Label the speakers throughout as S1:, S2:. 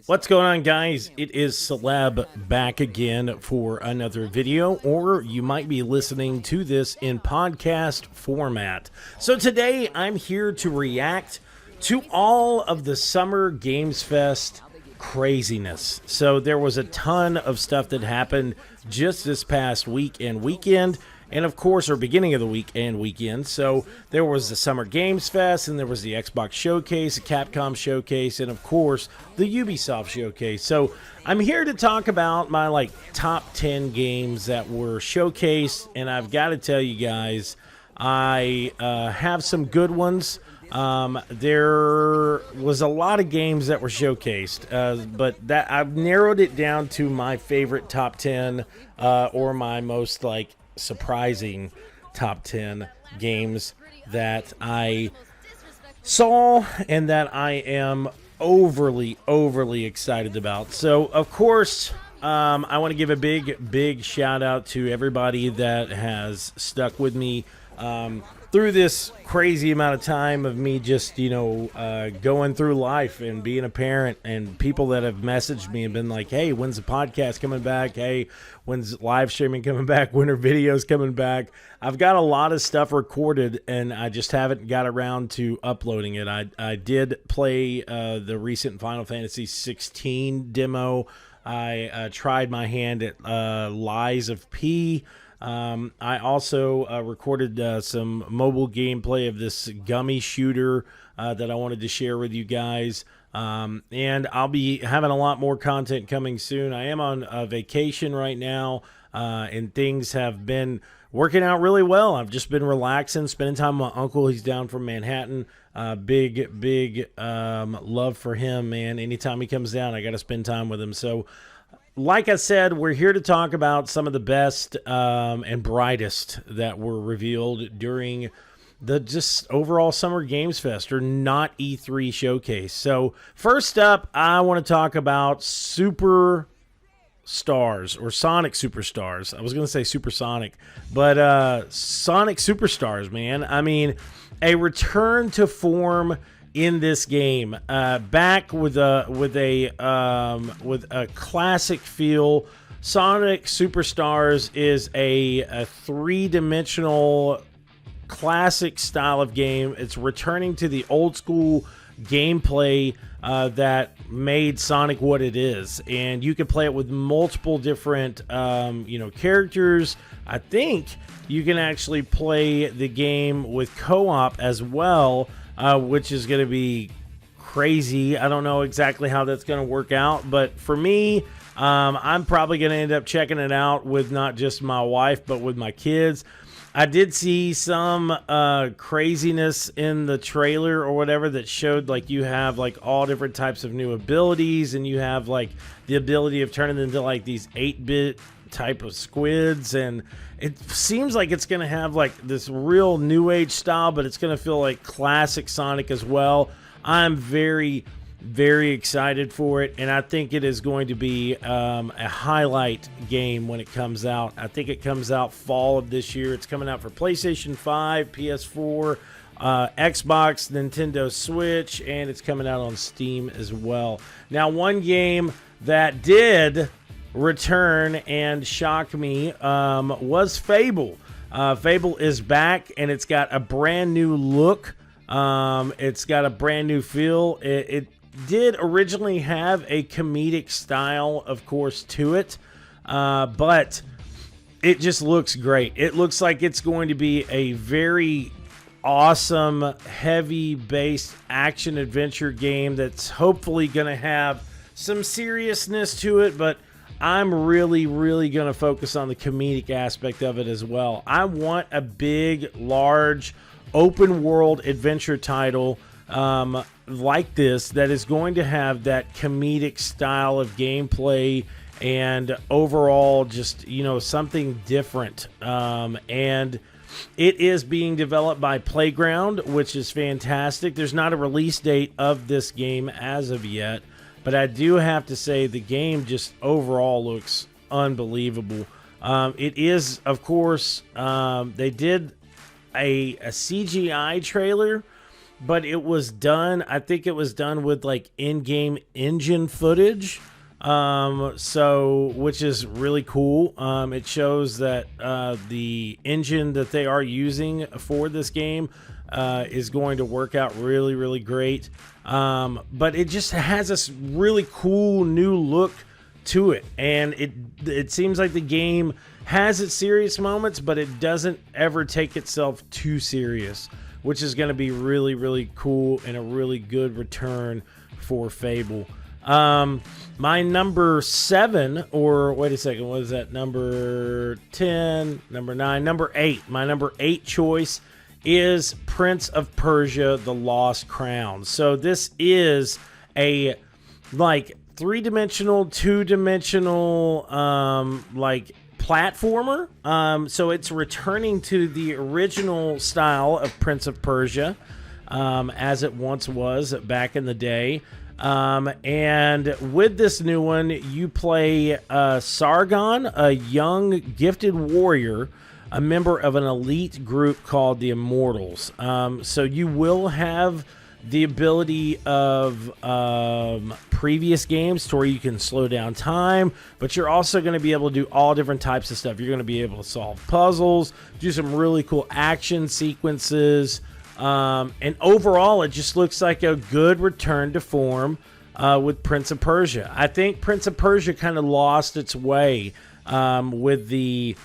S1: What's going on, guys? It is Celeb back again for another video, or you might be listening to this in podcast format. So today I'm here to react to all of the Summer Games Fest craziness. So there was a ton of stuff that happened just this past week and weekend. And of course, or beginning of the week and weekend. So there was the Summer Games Fest, and there was the Xbox Showcase, the Capcom Showcase, and of course, the Ubisoft Showcase. So I'm here to talk about my top 10 games that were showcased, and I've got to tell you guys, I have some good ones. There was a lot of games that were showcased, but that I've narrowed it down to my favorite top 10 or my most surprising top 10 games that I saw and that I am overly excited about. So of course, I want to give a big shout out to everybody that has stuck with me through this crazy amount of time of me just, going through life and being a parent, and people that have messaged me and been like, hey, when's the podcast coming back? Hey, when's live streaming coming back? When are videos coming back? I've got a lot of stuff recorded, and I just haven't got around to uploading it. I did play the recent Final Fantasy 16 demo. I tried my hand at Lies of P. I also recorded some mobile gameplay of this gummy shooter that I wanted to share with you guys. And I'll be having a lot more content coming soon. I am on vacation right now, and things have been working out really well. I've just been relaxing, spending time with my uncle. He's down from Manhattan. Big love for him, man. Anytime he comes down, I got to spend time with him. So, like I said, we're here to talk about some of the best and brightest that were revealed during the just overall Summer Games Fest, or not E3 showcase. So first up, I want to talk about Superstars, or Sonic Superstars. I was going to say Supersonic, but Sonic Superstars, man. I mean, a return to form in this game, back with a classic feel. Sonic Superstars is a three-dimensional classic style of game. It's returning to the old school gameplay that made Sonic what it is, and you can play it with multiple different characters. I think you can actually play the game with co-op as well, which is going to be crazy. I don't know exactly how that's going to work out, but for me, I'm probably going to end up checking it out with not just my wife, but with my kids. I did see some craziness in the trailer or whatever that showed you have all different types of new abilities, and you have the ability of turning into these 8-bit type of squids, and it seems like it's going to have this real new age style, but it's going to feel like classic Sonic as well. I'm very excited for it, and I think it is going to be a highlight game when it comes out. I think it comes out fall of this year. It's coming out for PlayStation 5, PS4, Xbox, Nintendo Switch, and it's coming out on Steam as well. Now, one game that did return and shock me was Fable. Fable is back, and it's got a brand new look. It's got a brand new feel. It did originally have a comedic style, of course, to it, but it just looks great. It looks like it's going to be a very awesome, heavy-based action-adventure game that's hopefully going to have some seriousness to it, but I'm really going to focus on the comedic aspect of it as well. I want a big, large, open-world adventure title like this that is going to have that comedic style of gameplay and overall just, something different. And it is being developed by Playground, which is fantastic. There's not a release date of this game as of yet, but I do have to say the game just overall looks unbelievable. It is, of course, they did a CGI trailer but it was done, I think it was done with like in-game engine footage. So which is really cool. It shows that the engine that they are using for this game is going to work out really, really great. But it just has this really cool new look to it, and it seems like the game has its serious moments, but it doesn't ever take itself too serious, which is going to be really, really cool and a really good return for Fable. My number 7, or wait a second, what is that? Number 10, number 9, number 8. My number 8 choice is Prince of Persia: The Lost Crown. So this is a like 3-dimensional, 2-dimensional like platformer. So it's returning to the original style of Prince of Persia, as it once was back in the day. And with this new one, you play Sargon, a young gifted warrior, a member of an elite group called the Immortals. So you will have the ability of previous games to where you can slow down time, but you're also going to be able to do all different types of stuff. You're going to be able to solve puzzles, do some really cool action sequences. And overall, it just looks like a good return to form with Prince of Persia. I think Prince of Persia kind of lost its way with the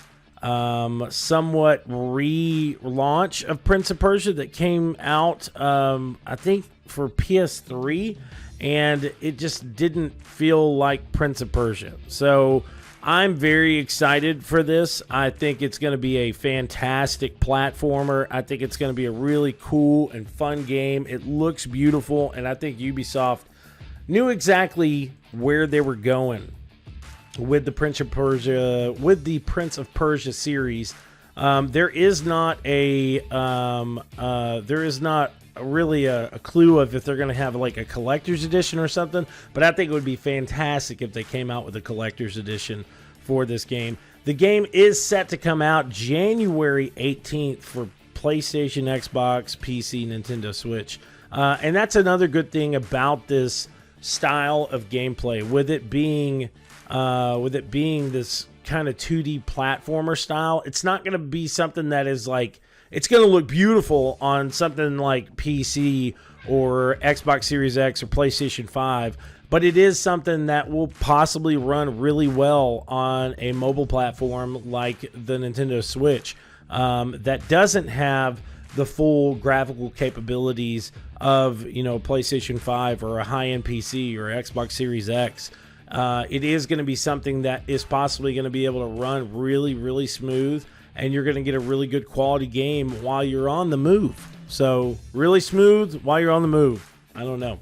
S1: somewhat relaunch of Prince of Persia that came out, I think, for PS3, and it just didn't feel like Prince of Persia. So I'm very excited for this. I think it's going to be a fantastic platformer. I think it's going to be a really cool and fun game. It looks beautiful, and I think Ubisoft knew exactly where they were going with the Prince of Persia series. There is not really a clue of if they're going to have like a collector's edition or something, but I think it would be fantastic if they came out with a collector's edition for this game. The game is set to come out January 18th for PlayStation, Xbox, PC, Nintendo Switch. And that's another good thing about this style of gameplay, with it being this kind of 2D platformer style. It's not going to be something that is like, it's going to look beautiful on something like PC or Xbox Series X or PlayStation 5, but it is something that will possibly run really well on a mobile platform like the Nintendo Switch, that doesn't have the full graphical capabilities of, PlayStation 5 or a high-end PC or Xbox Series X. It is going to be something that is possibly going to be able to run really, really smooth, and you're going to get a really good quality game while you're on the move. So really smooth while you're on the move. I don't know,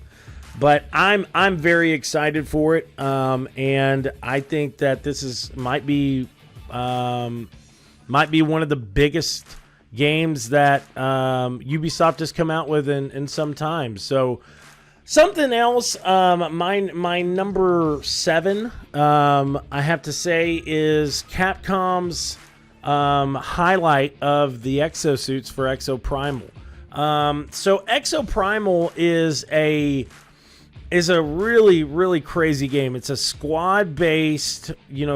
S1: but I'm very excited for it, and I think that this might be one of the biggest games that Ubisoft has come out with in some time. So something else, my number 7, I have to say, is Capcom's highlight of the exosuits for Exoprimal. So Exoprimal is a really, really crazy game. It's a squad-based,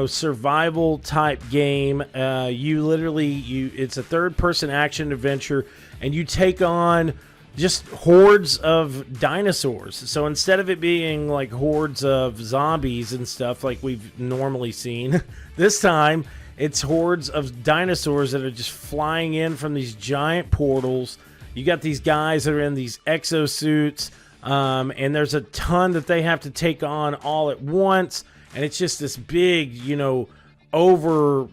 S1: survival type game. It's a third-person action adventure, and you take on just hordes of dinosaurs. So instead of it being like hordes of zombies and stuff like we've normally seen, this time it's hordes of dinosaurs that are just flying in from these giant portals. You got these guys that are in these exosuits, and there's a ton that they have to take on all at once, and it's just this big, over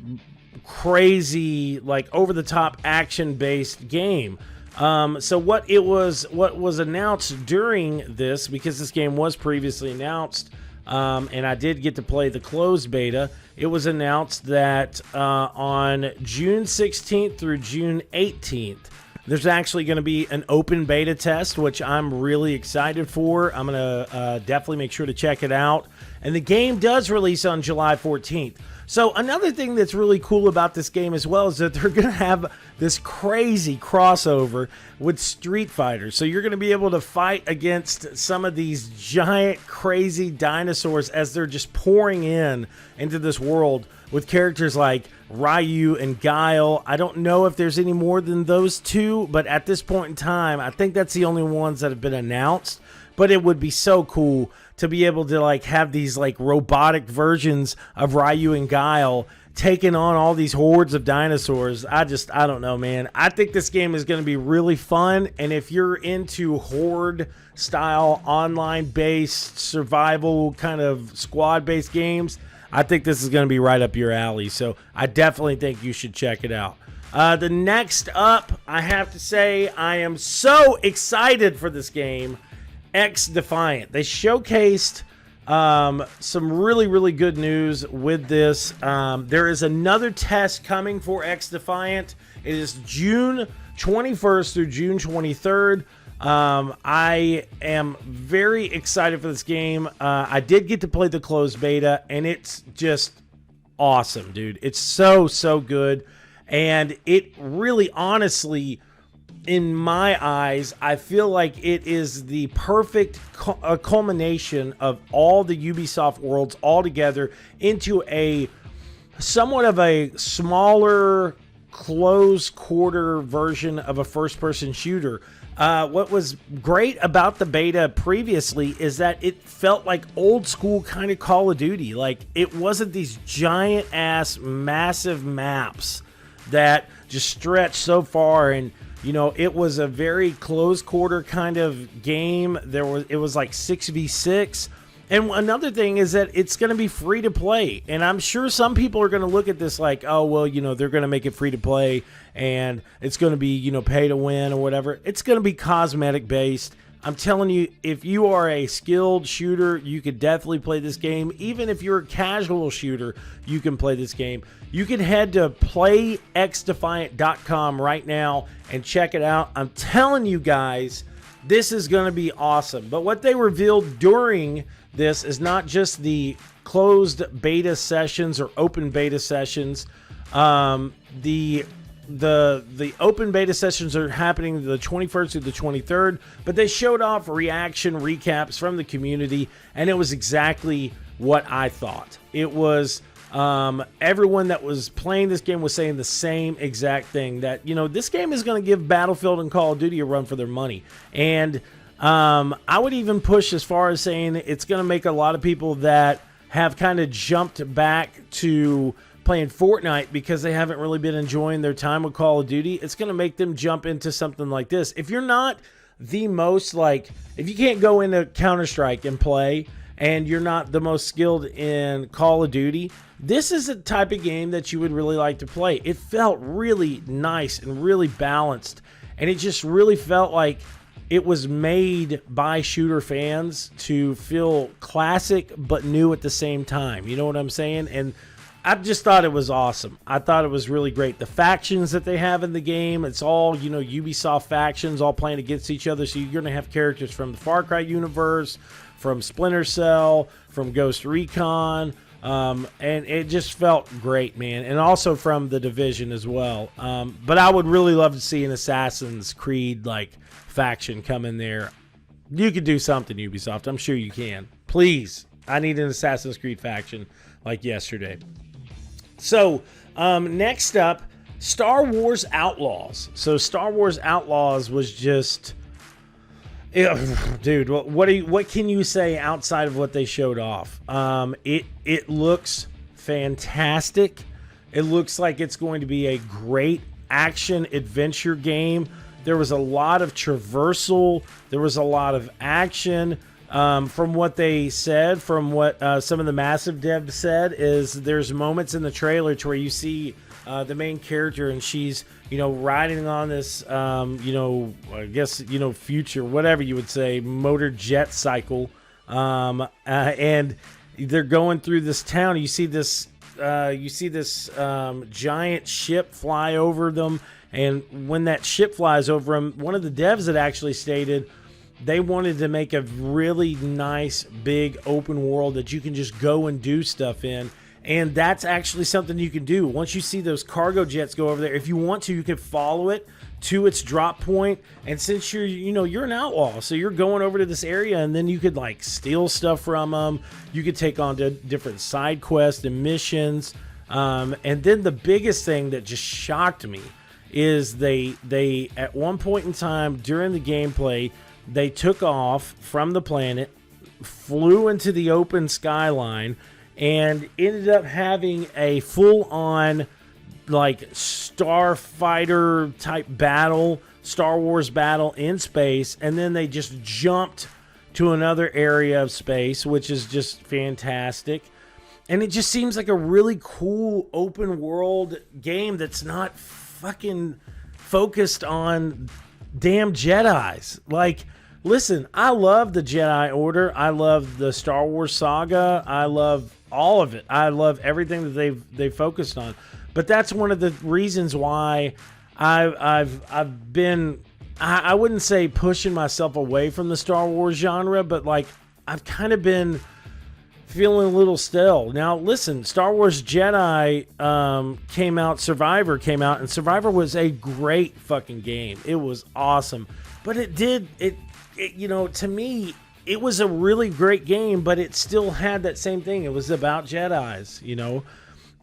S1: the top action-based game. So what was announced during this, because this game was previously announced, and I did get to play the closed beta, it was announced that on June 16th through June 18th, there's actually going to be an open beta test, which I'm really excited for. I'm going to definitely make sure to check it out and the game does release on July 14th. So another thing that's really cool about this game as well is that they're going to have this crazy crossover with Street Fighter. So you're going to be able to fight against some of these giant crazy dinosaurs as they're just pouring into this world with characters like Ryu and Guile. I don't know if there's any more than those two, but at this point in time, I think that's the only ones that have been announced. But it would be so cool to be able to like have these like robotic versions of Ryu and Guile taking on all these hordes of dinosaurs. I don't know, man. I think this game is going to be really fun. And if you're into horde style, online based survival kind of squad based games, I think this is going to be right up your alley. So I definitely think you should check it out. The next up, I have to say, I am so excited for this game. XDefiant. They showcased some really, really good news with this. There is another test coming for XDefiant. It is June 21st through June 23rd. I am very excited for this game. I did get to play the closed beta, and it's just awesome, dude. It's so, so good. And it really, honestly, in my eyes, I feel like it is the perfect culmination of all the Ubisoft worlds all together into a somewhat of a smaller, close quarter version of a first-person shooter. What was great about the beta previously is that it felt like old school kind of Call of Duty. Like, it wasn't these giant ass massive maps that just stretch so far, and you know, it was a very close quarter kind of game. It was like 6v6. And another thing is that it's going to be free to play. And I'm sure some people are going to look at this like, oh, well, you know, they're going to make it free to play and it's going to be, you know, pay to win or whatever. It's going to be cosmetic based. I'm telling you, if you are a skilled shooter, you could definitely play this game. Even if you're a casual shooter, you can play this game. You can head to playxdefiant.com right now and check it out. I'm telling you guys, this is going to be awesome. But what they revealed during this is not just the closed beta sessions or open beta sessions. The open beta sessions are happening the 21st through the 23rd, but they showed off reaction recaps from the community, and it was exactly what I thought. It was everyone that was playing this game was saying the same exact thing, that, you know, this game is going to give Battlefield and Call of Duty a run for their money. And I would even push as far as saying it's going to make a lot of people that have kind of jumped back to playing Fortnite because they haven't really been enjoying their time with Call of Duty. It's going to make them jump into something like this. If you're not the most, like, if you can't go into Counter-Strike and play, and you're not the most skilled in Call of Duty, this is a type of game that you would really like to play. It felt really nice and really balanced, and it just really felt like it was made by shooter fans to feel classic but new at the same time. You know what I'm saying? And I just thought it was awesome. I thought it was really great. The factions that they have in the game, it's all, you know, Ubisoft factions all playing against each other. So you're going to have characters from the Far Cry universe, from Splinter Cell, from Ghost Recon, and it just felt great, man. And also from The Division as well. But I would really love to see an Assassin's Creed like faction come in there. You could do something, Ubisoft. I'm sure you can. Please, I need an Assassin's Creed faction like yesterday. So, next up, Star Wars Outlaws. So, Star Wars Outlaws was just, dude. What can you say outside of what they showed off? It looks fantastic. It looks like it's going to be a great action adventure game. There was a lot of traversal. There was a lot of action. From what they said, from what some of the Massive devs said, is there's moments in the trailer to where you see the main character and she's, you know, riding on this, you know, I guess, you know, future, whatever you would say, motor jet cycle. And they're going through this town. You see this giant ship fly over them. And when that ship flies over them, one of the devs had actually stated they wanted to make a really nice big open world that you can just go and do stuff in. And that's actually something you can do. Once you see those cargo jets go over there, if you want to, you can follow it to its drop point. And since you're an outlaw, so you're going over to this area, and then you could like steal stuff from them. You could take on to different side quests and missions. And then the biggest thing that just shocked me is they at one point in time during the gameplay, they took off from the planet, flew into the open skyline, and ended up having a full-on like starfighter type battle, Star Wars battle in space, and then they just jumped to another area of space, which is just fantastic. And it just seems like a really cool open world game that's not fucking focused on damn Jedis. Like, listen, I love the Jedi Order. I love the Star Wars saga. I love all of it. I love everything that they've focused on. But that's one of the reasons why I've been, I wouldn't say pushing myself away from the Star Wars genre, but like I've kind of been feeling a little stale. Now, listen, Star Wars Jedi came out, Survivor came out, and Survivor was a great fucking game. It was awesome. But it to me, it was a really great game, but it still had that same thing. It was about Jedis,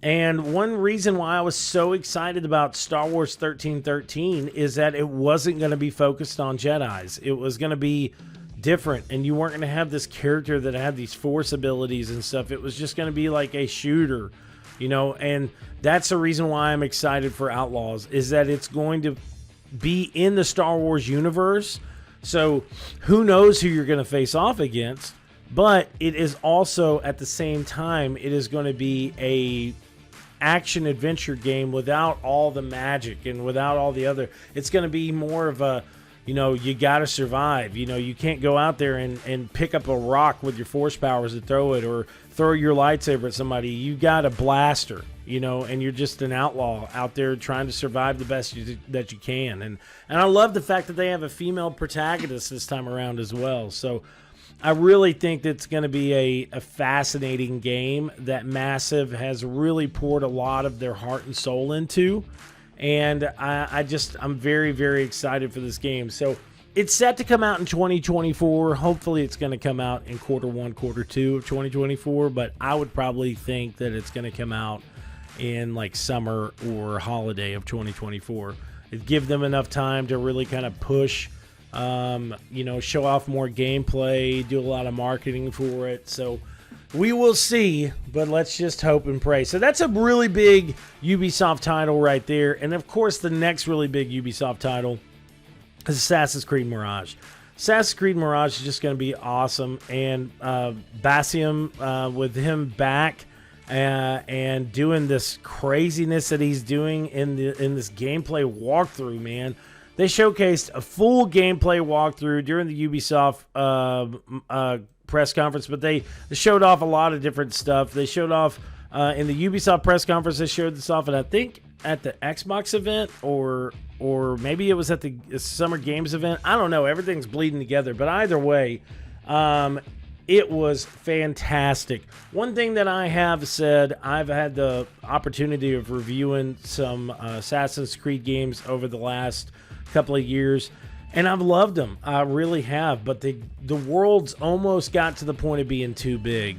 S1: And one reason why I was so excited about Star Wars 1313 is that it wasn't going to be focused on Jedis. It was going to be different, and you weren't going to have this character that had these force abilities and stuff. It was just going to be like a shooter, and that's the reason why I'm excited for Outlaws, is that it's going to be in the Star Wars universe. So who knows who you're going to face off against, but it is also at the same time, it is going to be a action adventure game without all the magic and without all the other. It's going to be more of a, you got to survive. You can't go out there and pick up a rock with your force powers and throw it, or throw your lightsaber at somebody. You got a blaster, and you're just an outlaw out there trying to survive the best that you can. And I love the fact that they have a female protagonist this time around as well. So I really think that's going to be a fascinating game that Massive has really poured a lot of their heart and soul into. And I'm very, very excited for this game. So it's set to come out in 2024. Hopefully it's going to come out in Q1, Q2 of 2024. But I would probably think that it's going to come out in like summer or holiday of 2024. It'd give them enough time to really kind of push, show off more gameplay, do a lot of marketing for it. So we will see, but let's just hope and pray. So that's a really big Ubisoft title right there. And of course, the next really big Ubisoft title is Assassin's Creed Mirage. Assassin's Creed Mirage is just going to be awesome. And Basim, with him back and doing this craziness that he's doing in this gameplay walkthrough, man. They showcased a full gameplay walkthrough during the Ubisoft press conference, but they showed off a lot of different stuff. They showed off in the Ubisoft press conference. They showed this off, and I think at the Xbox event, or maybe it was at the Summer Games event. I don't know. Everything's bleeding together, but either way, it was fantastic. One thing that I have said, I've had the opportunity of reviewing some Assassin's Creed games over the last couple of years, and I've loved them. I really have. But the world's almost got to the point of being too big.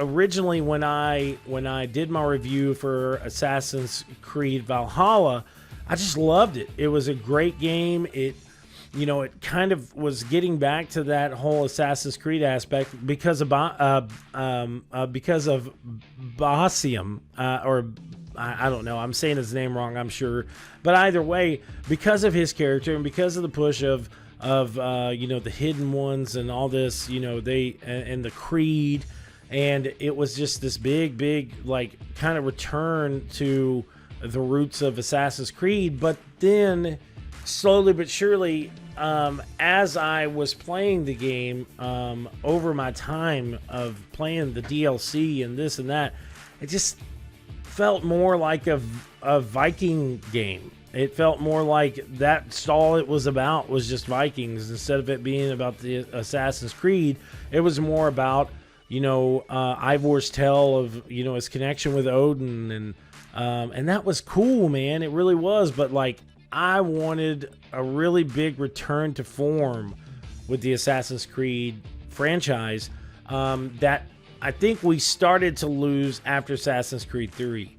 S1: Originally when I did my review for Assassin's Creed Valhalla, I just loved it. It was a great game. It kind of was getting back to that whole Assassin's Creed aspect because of Basim, or I don't know. I'm saying his name wrong, I'm sure. But either way, because of his character and because of the push of the Hidden Ones and all this, they and the Creed, and it was just this big like kind of return to the roots of Assassin's Creed. But then slowly but surely, as I was playing the game, over my time of playing the DLC and this and that, it just felt more like a Viking game. It felt more like that's all it was about, was just Vikings. Instead of it being about the Assassin's Creed, it was more about, Ivor's tale of, his connection with Odin, and that was cool, man. It really was. But like, I wanted a really big return to form with the Assassin's Creed franchise that I think we started to lose after Assassin's Creed 3.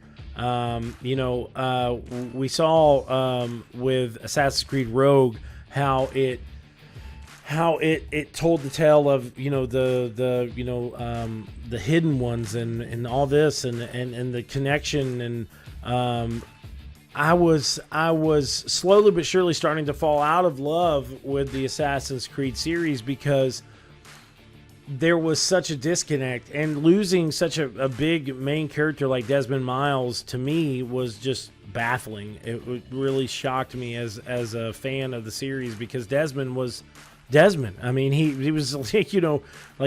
S1: We saw with Assassin's Creed Rogue how it told the tale of the hidden ones and all this and the connection, and I was slowly but surely starting to fall out of love with the Assassin's Creed series because there was such a disconnect, and losing such a big main character like Desmond Miles to me was just baffling. It really shocked me as a fan of the series, because Desmond was Desmond. I mean, he was like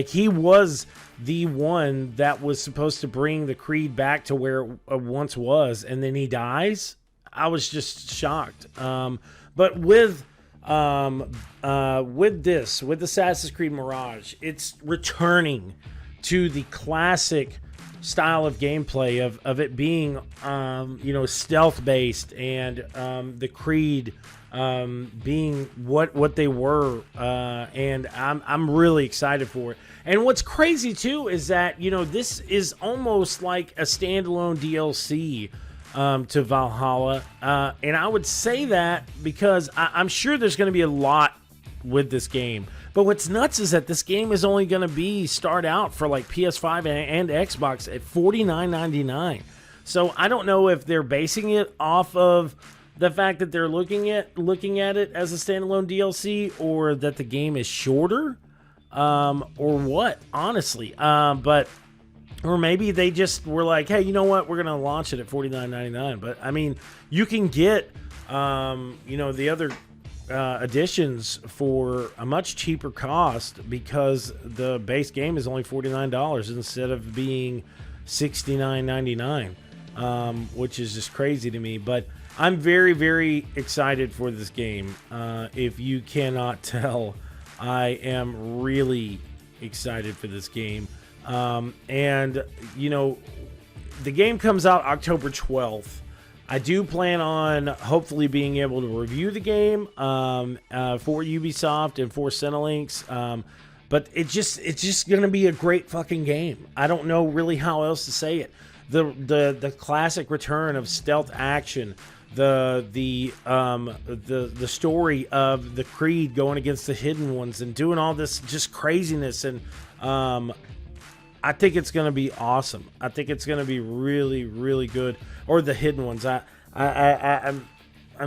S1: he was the one that was supposed to bring the Creed back to where it once was, and then he dies. I was just shocked. But with Assassin's Creed Mirage, it's returning to the classic style of gameplay of it being stealth based, and the Creed being what they were, and I'm really excited for it. And what's crazy too is that this is almost like a standalone DLC to Valhalla, and I would say that because I'm sure there's going to be a lot with this game. But what's nuts is that this game is only going to start out for like PS5 and Xbox at $49.99. So I don't know if they're basing it off of the fact that they're looking at it as a standalone DLC, or that the game is shorter, or what, honestly. Or maybe they just were like, hey, you know what? We're going to launch it at $49.99. But, I mean, you can get, the other editions for a much cheaper cost, because the base game is only $49 instead of being $69.99, which is just crazy to me. But I'm very, very excited for this game. If you cannot tell, I am really excited for this game. The game comes out October 12th. I do plan on hopefully being able to review the game for Ubisoft and for Cinelinx. But it's just going to be a great fucking game. I don't know really how else to say it. The classic return of stealth action, the story of the Creed going against the hidden ones and doing all this just craziness, and I think it's going to be awesome. I think it's going to be really, really good. Or the hidden ones. I'm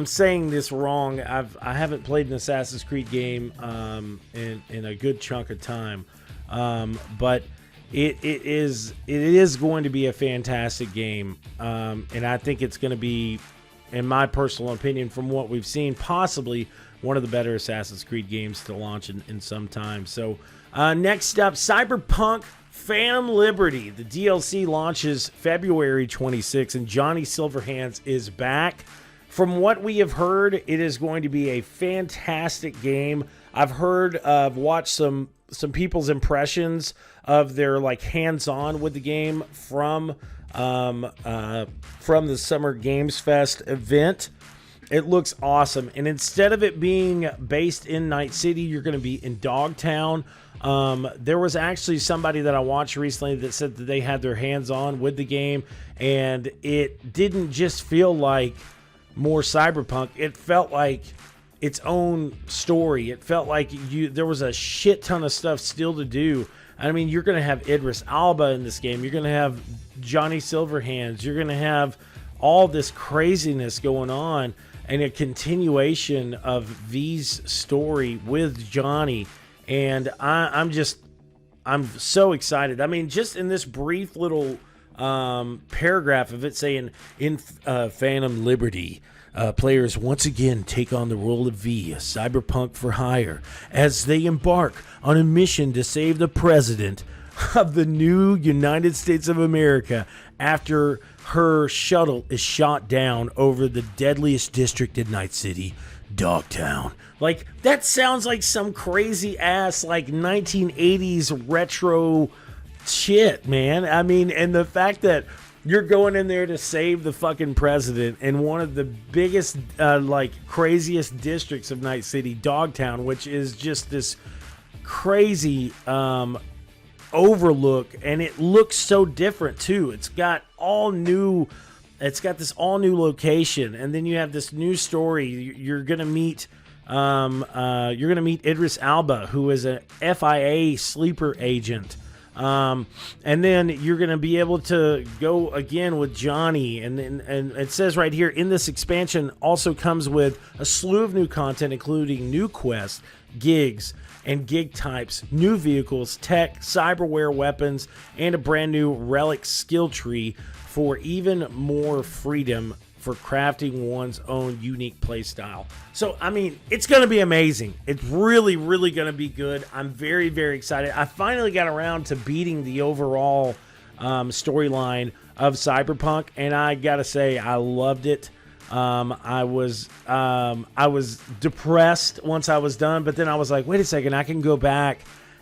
S1: saying this wrong. I haven't played an Assassin's Creed game in a good chunk of time, but it is going to be a fantastic game, and I think it's going to be, in my personal opinion, from what we've seen, possibly one of the better Assassin's Creed games to launch in some time. So next up, Cyberpunk Phantom Liberty. The DLC launches February 26th, and Johnny Silverhands is back. From what we have heard, it is going to be a fantastic game. I've watched some people's impressions of their like hands-on with the game from the Summer Games Fest event. It looks awesome, and instead of it being based in Night City, you're going to be in Dogtown. There was actually somebody that I watched recently that said that they had their hands on with the game, and it didn't just feel like more Cyberpunk. It felt like its own story. It felt like there was a shit ton of stuff still to do. I mean, you're going to have Idris Elba in this game. You're going to have Johnny Silverhands. You're going to have all this craziness going on, and a continuation of V's story with Johnny. And I'm so excited. I mean, just in this brief little paragraph of it saying, in Phantom Liberty, players once again take on the role of V, a cyberpunk for hire, as they embark on a mission to save the president of the new United States of America after her shuttle is shot down over the deadliest district in Night City, Dogtown. Like, that sounds like some crazy ass, like, 1980s retro shit, man. I mean, and the fact that you're going in there to save the fucking president in one of the biggest, like, craziest districts of Night City, Dogtown, which is just this crazy overlook, and it looks so different too. It's got this all new location, and then you have this new story. You're gonna meet Idris Elba, who is a FIA sleeper agent. And then you're going to be able to go again with Johnny. And it says right here, in this expansion also comes with a slew of new content, including new quests, gigs, and gig types, new vehicles, tech, cyberware weapons, and a brand new relic skill tree for even more freedom for crafting one's own unique playstyle. So, I mean, it's going to be amazing. It's really, really going to be good. I'm very, very excited. I finally got around to beating the overall storyline of Cyberpunk, and I got to say, I loved it. I was depressed once I was done, but then I was like, wait a second, I can go back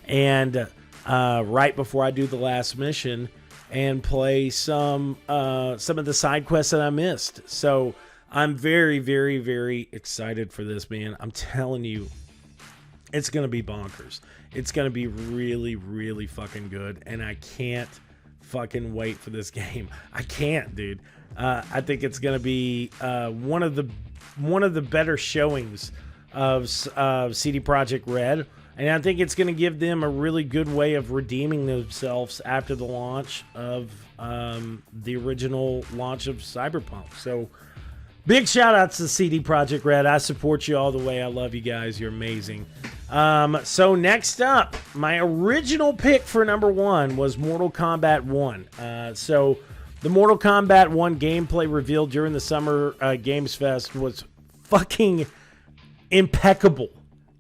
S1: and right before I do the last mission and play some of the side quests that I missed. So I'm very, very, very excited for this, man. I'm telling you, it's going to be bonkers. It's going to be really, really fucking good, and I can't fucking wait for this game. I can't, dude. I think it's going to be one of the better showings of CD Projekt Red. And I think it's going to give them a really good way of redeeming themselves after the launch of the original launch of Cyberpunk. So, big shout outs to CD Projekt Red. I support you all the way. I love you guys. You're amazing. So next up, my original pick for number one was Mortal Kombat 1. So the Mortal Kombat 1 gameplay revealed during the Summer Games Fest was fucking impeccable.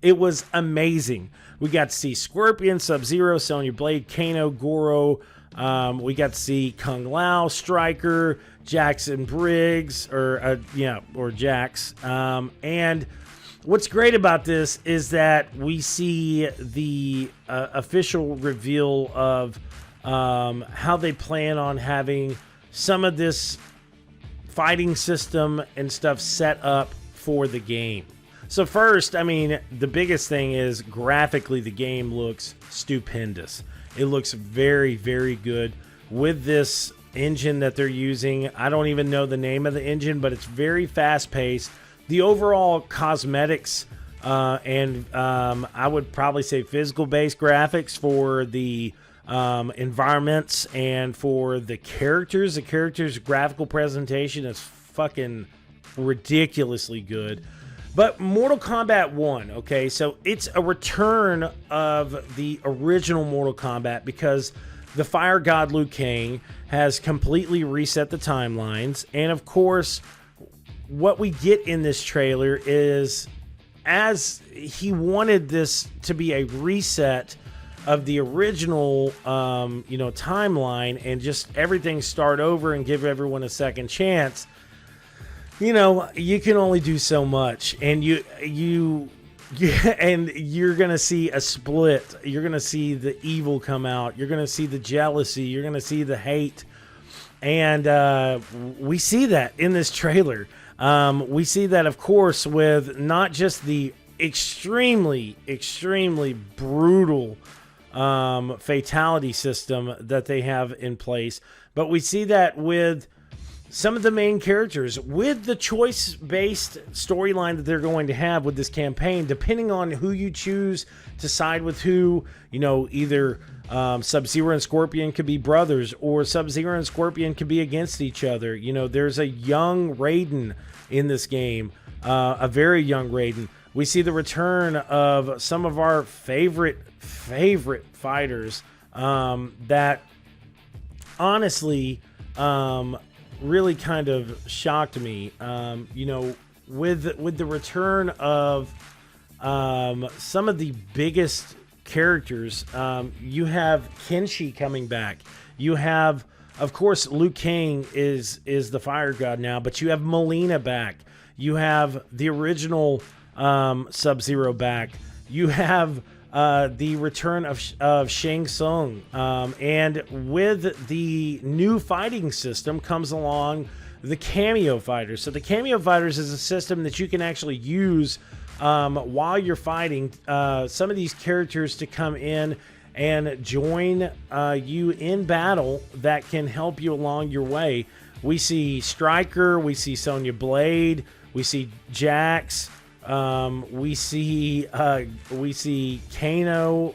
S1: It was amazing. We got to see Scorpion, Sub-Zero, Sonya Blade, Kano, Goro. We got to see Kung Lao, Stryker, Jackson Briggs, or Jax. And what's great about this is that we see the official reveal of how they plan on having some of this fighting system and stuff set up for the game. So first, I mean, the biggest thing is graphically the game looks stupendous. It looks very, very good with this engine that they're using. I don't even know the name of the engine, but it's very fast-paced. The overall cosmetics and I would probably say physical-based graphics for the environments and for the characters. The characters' graphical presentation is fucking ridiculously good. But Mortal Kombat 1, okay, so it's a return of the original Mortal Kombat because the Fire God Liu Kang has completely reset the timelines. And of course, what we get in this trailer is, as he wanted this to be a reset of the original, timeline and just everything start over and give everyone a second chance. You know, you can only do so much, and you're gonna see a split. You're gonna see the evil come out. You're gonna see the jealousy. You're gonna see the hate, and we see that in this trailer. We see that, of course, with not just the extremely, extremely brutal fatality system that they have in place, but we see that with some of the main characters, with the choice-based storyline that they're going to have with this campaign, depending on who you choose to side with who, either Sub-Zero and Scorpion could be brothers, or Sub-Zero and Scorpion could be against each other. There's a young Raiden in this game, a very young Raiden. We see the return of some of our favorite fighters that honestly really kind of shocked me. With the return of some of the biggest characters, you have Kenshi coming back. You have Of course, Liu Kang is the fire god now, but you have Melina back. You have the original Sub-Zero back. You have the return of Shang Tsung. And with the new fighting system comes along the Cameo Fighters. So the Cameo Fighters is a system that you can actually use while you're fighting some of these characters to come in and join you in battle that can help you along your way. We see Stryker, we see Sonya Blade, we see Jax, we see Kano,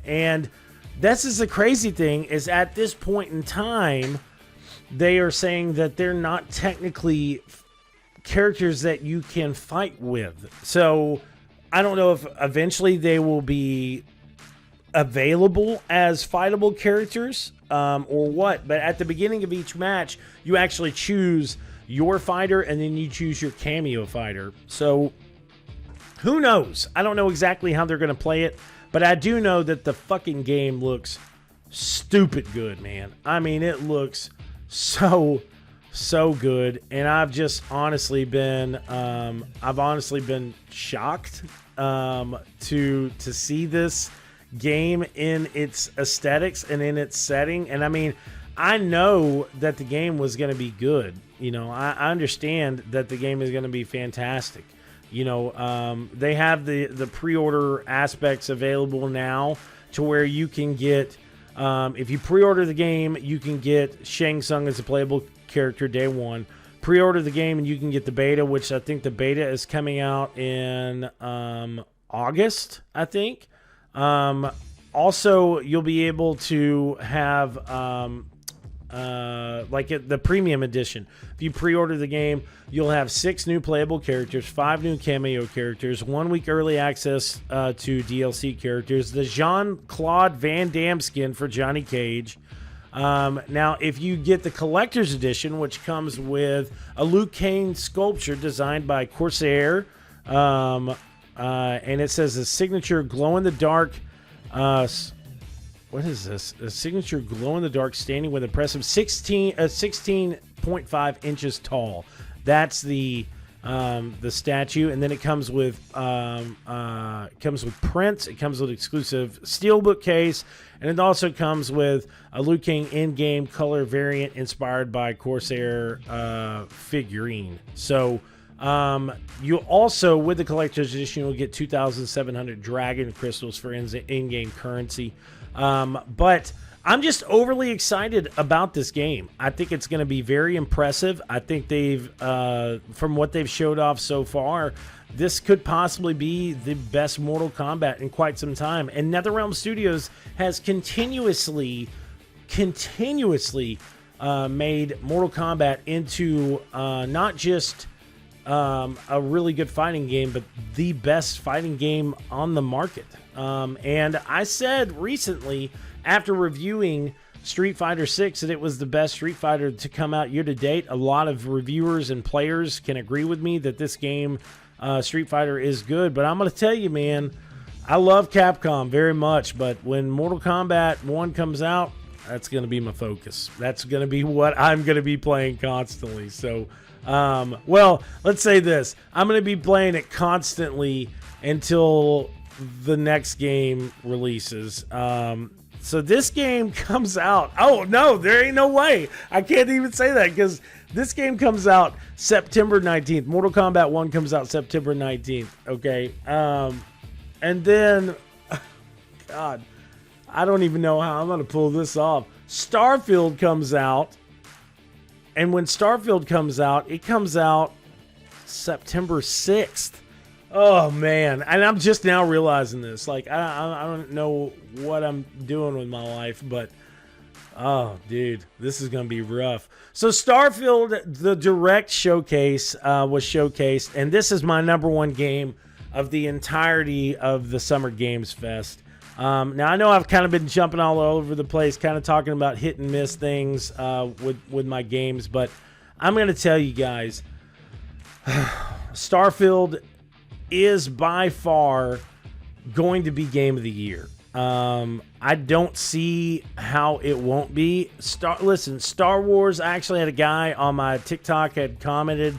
S1: and this is the crazy thing is at this point in time, they are saying that they're not technically characters that you can fight with. So I don't know if eventually they will be available as fightable characters or what, but at the beginning of each match you actually choose your fighter and then you choose your cameo fighter. So who knows? I don't know exactly how they're going to play it, but I do know that the fucking game looks stupid good, man. I mean, it looks so good, and I've just honestly been shocked to see this game in its aesthetics and in its setting. And I mean, I know that the game was going to be good. You know, I understand that the game is going to be fantastic. You know, they have the pre-order aspects available now to where you can get, if you pre-order the game, you can get Shang Tsung as a playable character day one. Pre-order the game and you can get the beta, which I think the beta is coming out in August, I think. Also, you'll be able to have the premium edition. If you pre-order the game, you'll have 6 new playable characters, 5 new cameo characters, 1 week early access to DLC characters, the Jean-Claude Van Damme skin for Johnny Cage. Now, if you get the collector's edition, which comes with a Liu Kang sculpture designed by Corsair, and it says a signature glow-in-the-dark, what is this? A signature glow-in-the-dark standing with impressive 16.5 inches tall. That's the statue, and then it comes with prints. It comes with exclusive steelbook case, and it also comes with a Liu Kang in-game color variant inspired by Corsair figurine. So you also, with the collector's edition, you'll get 2,700 dragon crystals for in-game currency. But I'm just overly excited about this game. I think it's going to be very impressive. I think they've, from what they've showed off so far, this could possibly be the best Mortal Kombat in quite some time. And NetherRealm Studios has continuously made Mortal Kombat into not just a really good fighting game, but the best fighting game on the market. And I said recently, after reviewing Street Fighter 6, that it was the best Street Fighter to come out year to date. A lot of reviewers and players can agree with me that this game, Street Fighter, is good. But I'm going to tell you, man, I love Capcom very much, but when Mortal Kombat 1 comes out, that's going to be my focus. That's going to be what I'm going to be playing constantly. So, well, let's say this. I'm going to be playing it constantly until the next game releases. So this game comes out. Oh, no, there ain't no way. I can't even say that because this game comes out September 19th. Mortal Kombat 1 comes out September 19th. Okay. And then, God, I don't even know how I'm going to pull this off. Starfield comes out. And when Starfield comes out, it comes out September 6th. Oh, man. And I'm just now realizing this. Like, I don't know what I'm doing with my life, but, oh, dude, this is going to be rough. So Starfield, the direct showcase was showcased, and this is my number one game of the entirety of the Summer Games Fest. Now, I know I've kind of been jumping all over the place, kind of talking about hit and miss things with my games, but I'm going to tell you guys, Starfield is by far going to be game of the year. I don't see how it won't be. Star Wars, I actually had a guy on my TikTok had commented,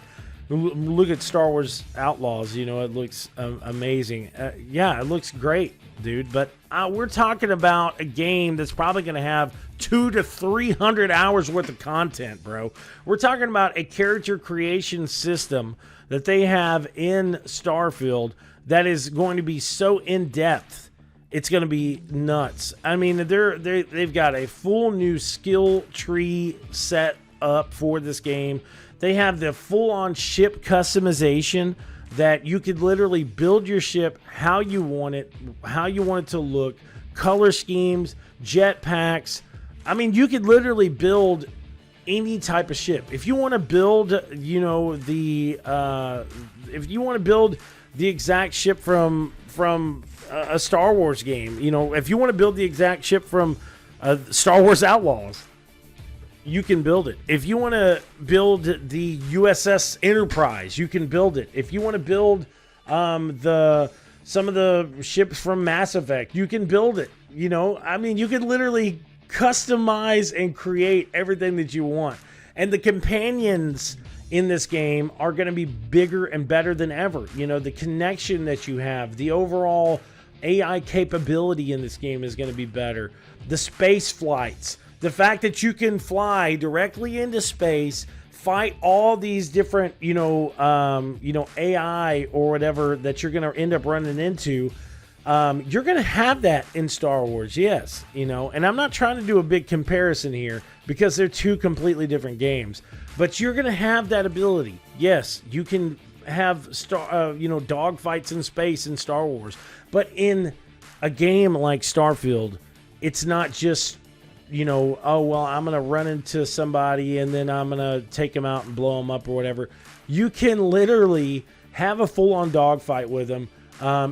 S1: look at Star Wars Outlaws, it looks amazing. Yeah, it looks great, dude. But we're talking about a game that's probably going to have 200 to 300 hours worth of content, bro. We're talking about a character creation system that they have in Starfield that is going to be so in-depth. It's going to be nuts. I mean, they've got a full new skill tree set up for this game. They have the full-on ship customization that you could literally build your ship how you want it to look, color schemes, jetpacks. I mean, you could literally build any type of ship. If you want to build, if you want to build the exact ship from a Star Wars game, if you want to build the exact ship from Star Wars Outlaws, you can build it. If you want to build the USS Enterprise, you can build it. If you want to build some of the ships from Mass Effect, you can build it. I mean, you can literally customize and create everything that you want. And the companions in this game are going to be bigger and better than ever. The connection that you have, the overall AI capability in this game is going to be better. The space flights, the fact that you can fly directly into space, fight all these different, AI or whatever that you're going to end up running into. You're going to have that in Star Wars, yes, and I'm not trying to do a big comparison here because they're two completely different games, but you're going to have that ability. Yes, you can have dog fights in space in Star Wars, but in a game like Starfield, it's not just, oh, well, I'm going to run into somebody and then I'm going to take them out and blow them up or whatever. You can literally have a full-on dogfight with them.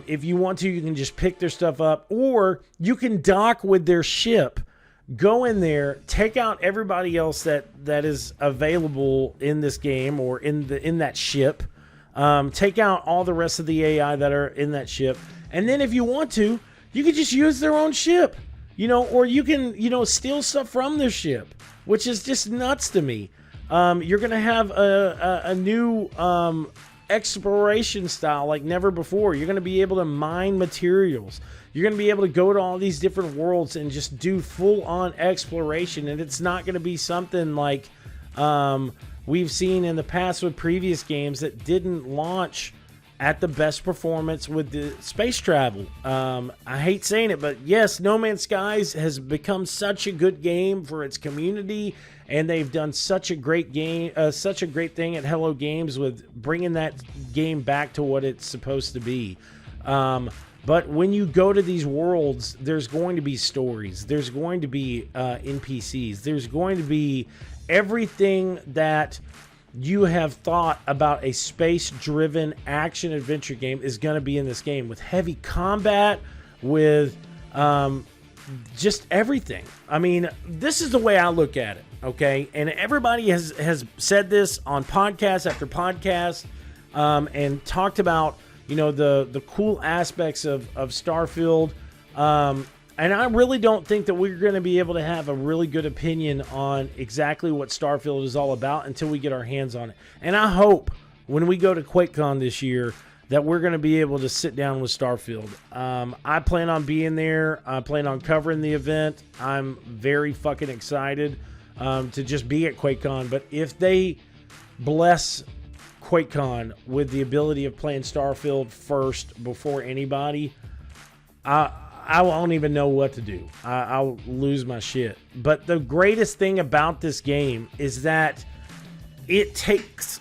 S1: If you want to, you can just pick their stuff up, or you can dock with their ship, go in there, take out everybody else that is available in this game or in that ship, take out all the rest of the AI that are in that ship, and then if you want to, you can just use their own ship, or you can, steal stuff from their ship, which is just nuts to me. You're going to have a new exploration style like never before. You're going to be able to mine materials. You're going to be able to go to all these different worlds and just do full-on exploration, and it's not going to be something like we've seen in the past with previous games that didn't launch at the best performance with the space travel. I hate saying it, but yes, No Man's Skies has become such a good game for its community, and they've done such a great game, such a great thing at Hello Games with bringing that game back to what it's supposed to be. But when you go to these worlds, there's going to be stories. There's going to be NPCs. There's going to be everything that you have thought about a space-driven action-adventure game is going to be in this game, with heavy combat, with just everything. I mean, this is the way I look at it, okay? And everybody has said this on podcast after podcast, and talked about, the cool aspects of Starfield. And I really don't think that we're going to be able to have a really good opinion on exactly what Starfield is all about until we get our hands on it. And I hope when we go to QuakeCon this year that we're going to be able to sit down with Starfield. I plan on being there. I plan on covering the event. I'm very fucking excited to just be at QuakeCon. But if they bless QuakeCon with the ability of playing Starfield first before anybody, I won't even know what to do. I'll lose my shit. But the greatest thing about this game is that it takes,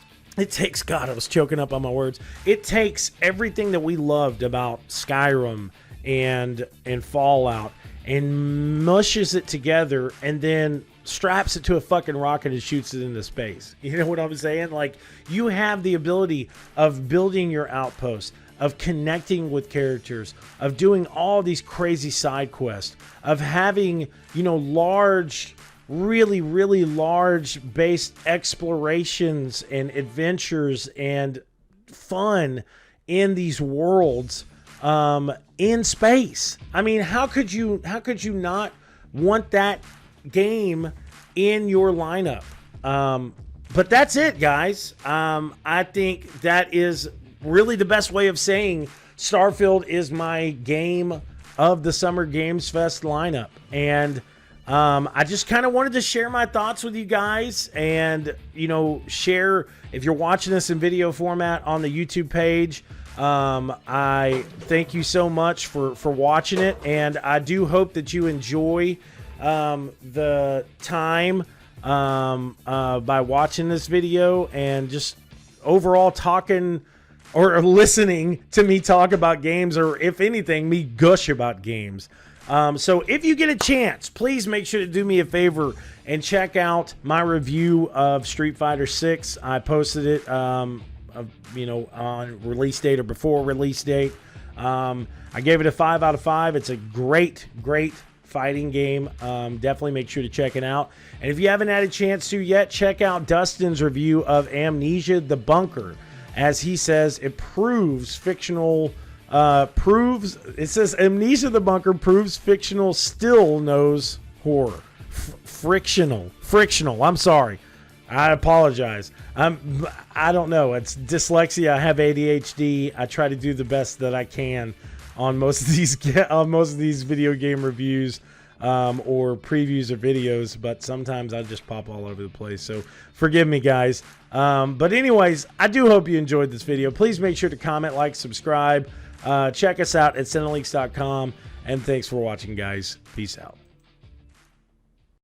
S1: God, I was choking up on my words. It takes everything that we loved about Skyrim and Fallout and mushes it together and then straps it to a fucking rocket and shoots it into space. You know what I'm saying? Like, you have the ability of building your outposts, of connecting with characters, of doing all these crazy side quests, of having, large, really, really large based explorations and adventures and fun in these worlds in space. I mean, how could you not want that game in your lineup? But that's it, guys. I think that is really the best way of saying Starfield is my game of the Summer Games Fest lineup. And I just kind of wanted to share my thoughts with you guys and, share, if you're watching this in video format on the YouTube page, I thank you so much for watching it. And I do hope that you enjoy the time by watching this video and just overall talking or listening to me talk about games, or if anything, me gush about games. So if you get a chance, please make sure to do me a favor and check out my review of Street Fighter 6. I posted it, on release date or before release date. I gave it a 5 out of 5. It's a great fighting game. Definitely make sure to check it out. And if you haven't had a chance to yet, check out Dustin's review of Amnesia: The Bunker. As he says, it proves fictional. It says Amnesia: The Bunker proves fictional still knows horror. Frictional. I'm sorry. I apologize. I don't know. It's dyslexia. I have ADHD. I try to do the best that I can on most of these video game reviews or previews or videos, but sometimes I just pop all over the place. So forgive me, guys. But anyways, I do hope you enjoyed this video. Please make sure to comment, like, subscribe. Check us out at CineLeaks.com. And thanks for watching, guys. Peace out.